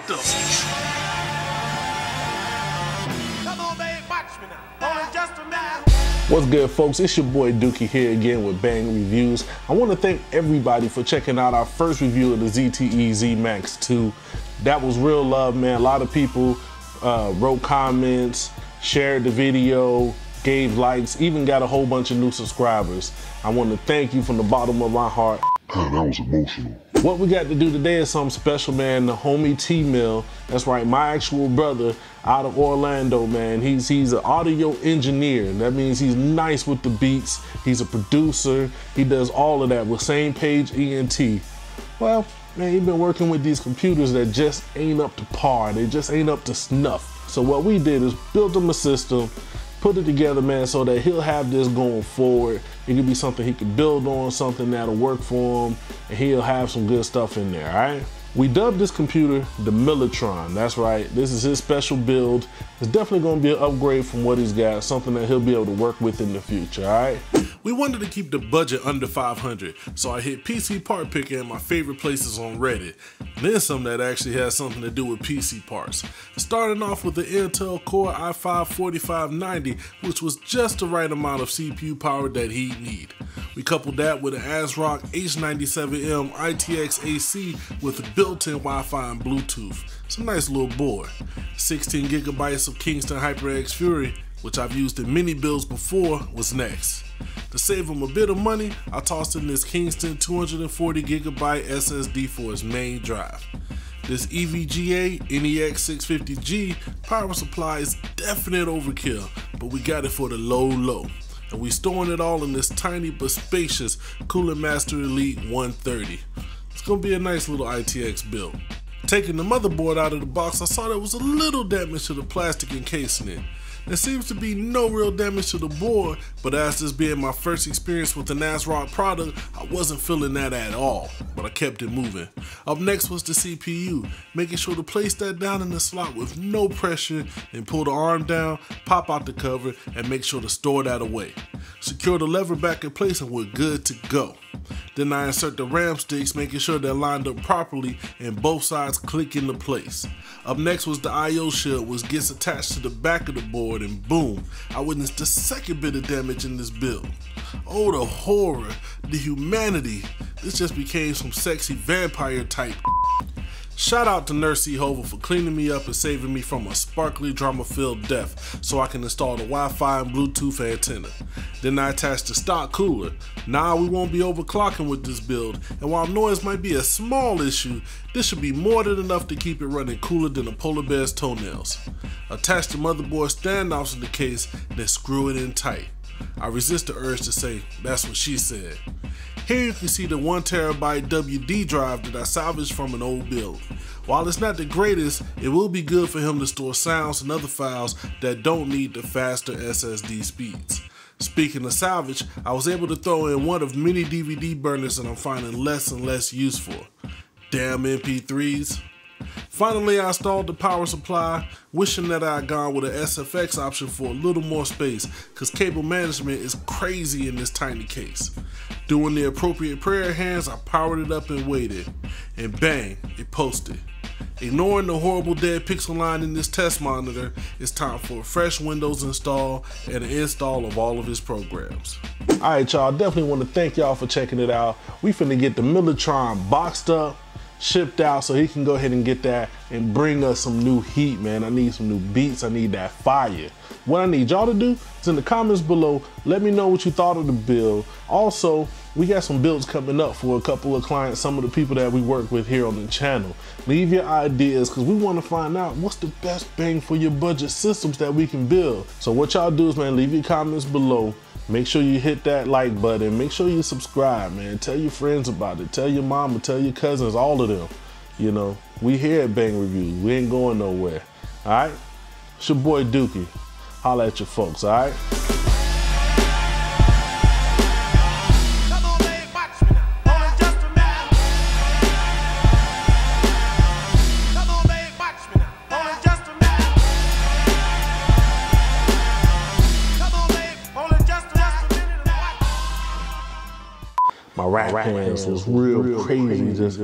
them. Come on, babe, watch me now. Only just a minute. What's good, folks? It's your boy Dookie here again with B.A.N.G Reviews. I want to thank everybody for checking out our first review of the ZTE Z-Max 2. That was real love, man. A lot of people wrote comments, shared the video, gave likes, even got a whole bunch of new subscribers. I want to thank you from the bottom of my heart. Man, that was emotional. What we got to do today is something special, man. The homie T-Mill, that's right, my actual brother out of Orlando, man. He's an audio engineer. That means he's nice with the beats. He's a producer. He does all of that with Same Page ENT. Well, man, he's been working with these computers that just ain't up to par. They just ain't up to snuff. So what we did is build him a system, put it together, man, so that he'll have this going forward. It could be something he can build on, something that'll work for him, and he'll have some good stuff in there, all right? We dubbed this computer the Millatron. That's right, this is his special build. It's definitely gonna be an upgrade from what he's got, something that he'll be able to work with in the future, all right? We wanted to keep the budget under 500, so I hit PC Part Picker in my favorite places on Reddit. Then some that actually has something to do with PC parts. Starting off with the Intel Core i5-4590, which was just the right amount of CPU power that he'd need. We coupled that with an ASRock H97M ITX AC with a built-in Wi-Fi and Bluetooth. It's a nice little board. 16 gigabytes of Kingston HyperX Fury, which I've used in many builds before, was next. To save him a bit of money, I tossed in this Kingston 240 gigabyte SSD for his main drive. This EVGA NEX650G power supply is definite overkill, but we got it for the low. And we storing it all in this tiny but spacious Cooling Master Elite 130. It's gonna be a nice little ITX build. Taking the motherboard out of the box, I saw there was a little damage to the plastic encasing it. There seems to be no real damage to the board, but as this being my first experience with an ASRock product, I wasn't feeling that at all, but I kept it moving. Up next was the CPU, making sure to place that down in the slot with no pressure, and pull the arm down, pop out the cover, and make sure to store that away. Secure the lever back in place and we're good to go. Then I insert the RAM sticks, making sure they're lined up properly and both sides click into place. Up next was the I/O shield, which gets attached to the back of the board, and boom, I witnessed the second bit of damage in this build. Oh, the horror, the humanity. This just became some sexy vampire type. Shout out to Nurse Hover for cleaning me up and saving me from a sparkly drama-filled death so I can install the Wi-Fi and Bluetooth antenna. Then I attached the stock cooler. Now we won't be overclocking with this build, and while noise might be a small issue, this should be more than enough to keep it running cooler than a polar bear's toenails. Attach the motherboard standoffs in the case, then screw it in tight. I resist the urge to say, that's what she said. Here you can see the 1TB WD drive that I salvaged from an old build. While it's not the greatest, it will be good for him to store sounds and other files that don't need the faster SSD speeds. Speaking of salvage, I was able to throw in one of many DVD burners that I'm finding less and less useful. Damn MP3s. Finally, I installed the power supply, wishing that I had gone with an SFX option for a little more space, cause cable management is crazy in this tiny case. Doing the appropriate prayer hands, I powered it up and waited, and bang, it posted. Ignoring the horrible dead pixel line in this test monitor, it's time for a fresh Windows install and an install of all of his programs. Alright y'all, definitely want to thank y'all for checking it out. We finna get the Millatron boxed up, shipped out, so he can go ahead and get that and bring us some new heat, man. I need some new beats, I need that fire. What I need y'all to do is in the comments below, let me know what you thought of the build. Also, we got some builds coming up for a couple of clients, some of the people that we work with here on the channel. Leave your ideas, because we want to find out what's the best bang for your budget systems that we can build. So what y'all do is, man, leave your comments below. Make sure you hit that like button. Make sure you subscribe, man. Tell your friends about it. Tell your mama, tell your cousins, all of them. You know, we here at B.A.N.G Reviews. We ain't going nowhere. All right? It's your boy Dookie. Holla at your folks, all right? My rap hands was real crazy, just